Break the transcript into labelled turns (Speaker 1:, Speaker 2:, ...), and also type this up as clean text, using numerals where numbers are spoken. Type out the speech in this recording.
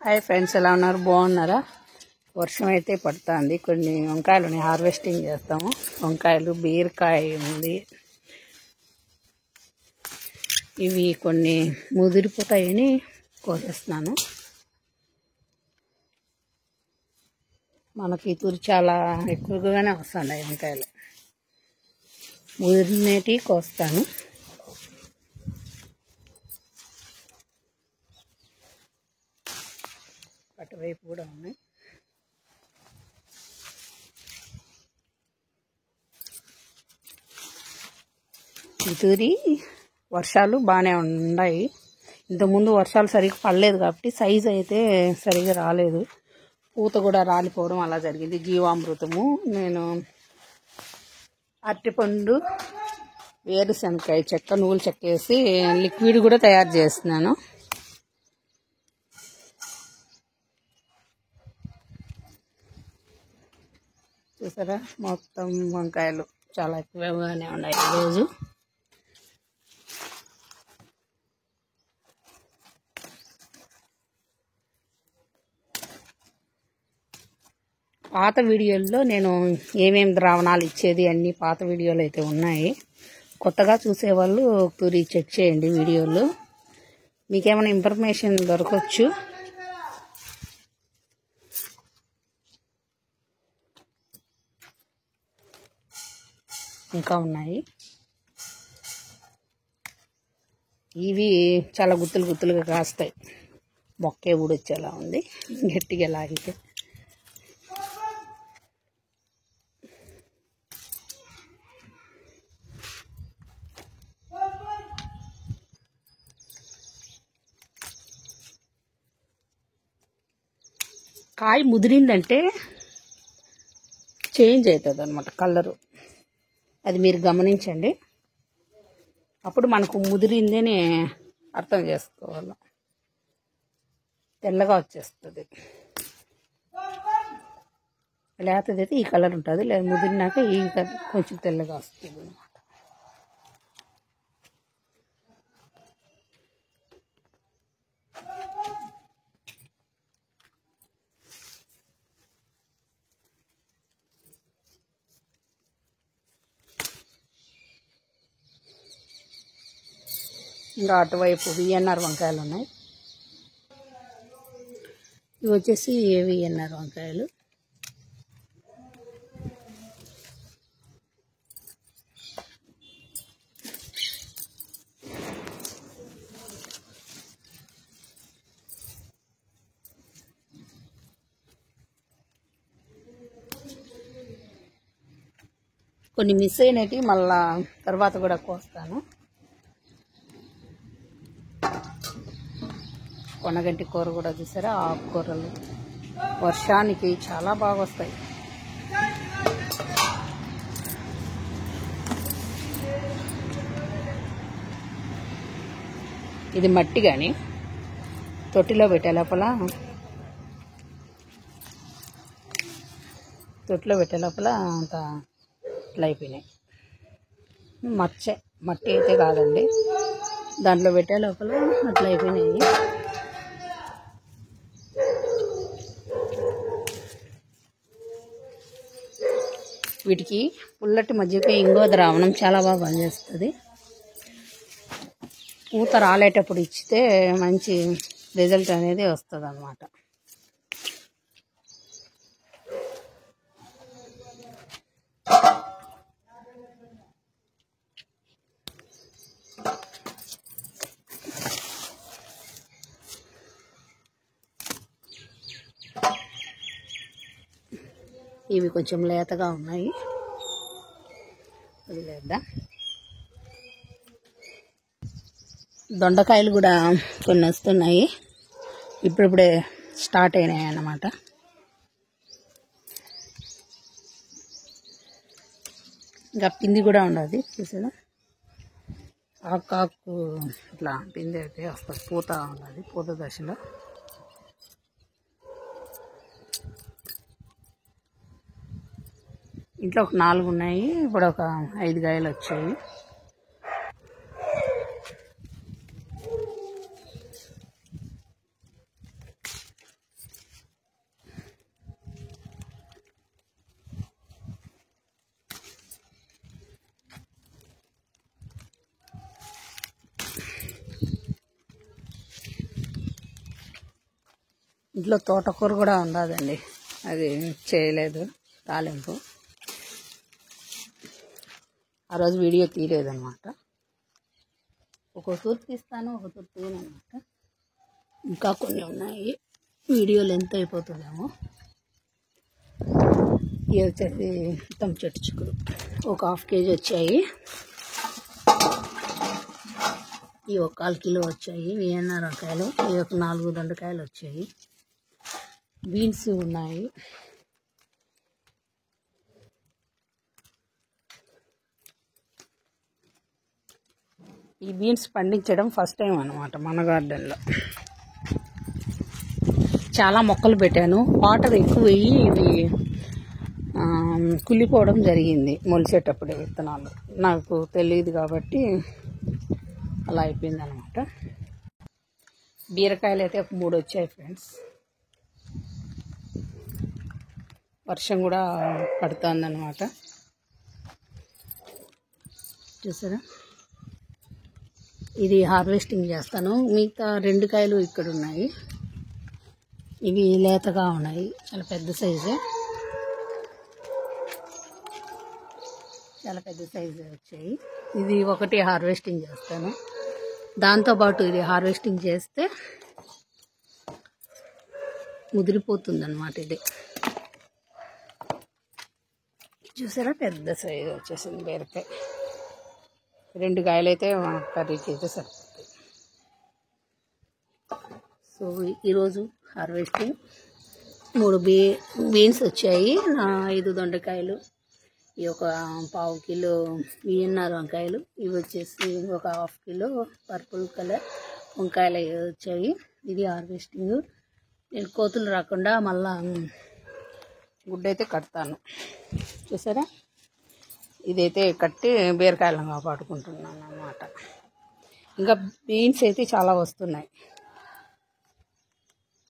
Speaker 1: Hi friends, ఎలా ఉన్నారు? బాగున్నారా? వర్షం అయితే పడుతుంది. కొన్ని వంకాయలు హార్వెస్టింగ్ చేస్తాము. వంకాయలు, బీరకాయ ఉంది. ఇవి కొన్ని ముదిరిపోతాయని కోసేస్తున్నాను. మనకి తూరి చాలా ఎక్కువగానే వస్తున్నాయి వంకాయలు. ముదిరినేటి కోస్తాను. అటువైపు కూడా ఉన్నాయి. ఇతూరి వర్షాలు బాగానే ఉన్నాయి. ఇంతకుముందు వర్షాలు సరిగ్గా పడలేదు కాబట్టి సైజు అయితే సరిగ్గా రాలేదు. పూత కూడా రాలిపోవడం అలా జరిగింది. జీవామృతము, నేను అరటిపండు, వేరుశనకాయ చెక్క, నువ్వుల చెక్క వేసి లిక్విడ్ కూడా తయారు చేస్తున్నాను. చూసారా, మొత్తం వంకాయలు చాలా ఎక్కువగానే ఉన్నాయి ఈరోజు. పాత వీడియోల్లో నేను ఏమేమి ద్రావణాలు ఇచ్చేది అన్ని పాత వీడియోలు అయితే ఉన్నాయి. కొత్తగా చూసేవాళ్ళు ఒకసారి చెక్ చేయండి వీడియోలు, మీకేమైనా ఇన్ఫర్మేషన్ దొరకవచ్చు. ఇంకా ఉన్నాయి. ఇవి చాలా గుత్తులు గుత్తులుగా కాస్తాయి. మొక్కే ఊడొచ్చేలా ఉంది గట్టిగా లాగితే. కాయ ముదిరిందంటే చేంజ్ అవుతుంది అన్నమాట కలరు. అది మీరు గమనించండి. అప్పుడు మనకు ముదిరిందని అర్థం చేసుకోవాలి. తెల్లగా వచ్చేస్తుంది. లేతదైతే ఈ కలర్ ఉంటుంది, లేదా ముదిరినాక ఈ కలర్ కొంచెం తెల్లగా వస్తుంది అన్నమాట. ఇంకా అటువైపు విఎన్ఆర్ వంకాయలు ఉన్నాయి. ఇవి వచ్చేసి విఎన్ఆర్ వంకాయలు. కొన్ని మిస్ అయినవి మళ్ళా తర్వాత కూడా కోస్తాను. కొనగంటి కూర కూడా చూసారా, ఆకుకూరలు వర్షానికి చాలా బాగా వస్తాయి. ఇది మట్టి కానీ తొట్టిలో పెట్టే లోపల అంత ఇట్లా అయిపోయినాయి. మట్టి అయితే కాదండి, దాంట్లో పెట్టే లోపల అట్లా అయిపోయినాయి. వీటికి పుల్లటి మజ్జిగ, ఇంగువ ద్రావణం చాలా బాగా పనిచేస్తుంది. పూత రాలేటప్పుడు ఇచ్చితే మంచి రిజల్ట్ అనేది వస్తుంది అన్నమాట. ఇవి కొంచెం లేతగా ఉన్నాయి, వదిలేద్దాం. దొండకాయలు కూడా కొన్ని వస్తున్నాయి, ఇప్పుడిప్పుడే స్టార్ట్ అయినాయి అన్నమాట. ఇంకా పిండి కూడా ఉండదు చూసారా, ఆకు ఇట్లా పిండి అయితే వస్తుంది, పూత ఉన్నది, పూత దశలో. ఇంట్లో ఒక 4 ఉన్నాయి, ఇప్పుడు ఒక 5 కాయలు వచ్చాయి. ఇంట్లో తోటకూర కూడా ఉండదండి, అది చేయలేదు తాలింపు. ఆ రోజు వీడియో తీయలేదన్నమాట. ఒక తూర్పు తీస్తాను, ఒక తూర్పు తీయను అనమాట. ఇంకా కొన్ని ఉన్నాయి, వీడియో లెంత్ అయిపోతుందేమో. ఇవి వచ్చేసి మొత్తం చెట్టు చిక్కుడు ఒక 1/2 kg వచ్చాయి. ఇవి ఒక 1/4 kg వచ్చాయి. వియన్నా రకాయలు ఇవి ఒక 4 దొండకాయలు వచ్చాయి. బీన్స్ ఉన్నాయి. ఈ బీన్స్ పండించడం ఫస్ట్ టైం అనమాట మన గార్డెన్లో. చాలా మొక్కలు పెట్టాను, వాటర్ ఎక్కువ వేయి ఇవి కుళ్ళిపోవడం జరిగింది మొలిచేటప్పుడే. విత్తనాలు నాకు తెలియదు కాబట్టి అలా అయిపోయింది అనమాట. బీరకాయలు అయితే ఒక 3 వచ్చాయి ఫ్రెండ్స్. వర్షం కూడా పడుతుందన్నమాట, చూసారా. ఇది హార్వెస్టింగ్ చేస్తాను. మిగతా 2 కాయలు ఇక్కడ ఉన్నాయి, ఇవి లేతగా ఉన్నాయి, చాలా పెద్ద సైజే, చాలా పెద్ద సైజు వచ్చాయి. ఇది ఒకటి హార్వెస్టింగ్ చేస్తాను. దాంతోపాటు ఇది హార్వెస్టింగ్ చేస్తే ముదిరిపోతుంది అన్నమాట. ఇది చూసారా, పెద్ద సైజు వచ్చేసింది బీరకాయ. 2 కాయలు అయితే కర్రీకి అయితే సరిపోతాయి. సో ఈరోజు హార్వెస్టింగ్ 3 బీన్స్ వచ్చాయి, 5 దొండకాయలు, ఈ ఒక 1/4 kg వియన్నా వంకాయలు, ఇవి వచ్చేసి ఒక 1/2 kg పర్పుల్ కలర్ వంకాయలు వచ్చాయి. ఇది హార్వెస్టింగ్. నేను కోతులు రాకుండా మళ్ళా గుడ్డైతే కడతాను, చూసారా. ఇదైతే కట్టి బీరకాయలను కాపాడుకుంటున్నాను అన్నమాట. ఇంకా బీన్స్ అయితే చాలా వస్తున్నాయి.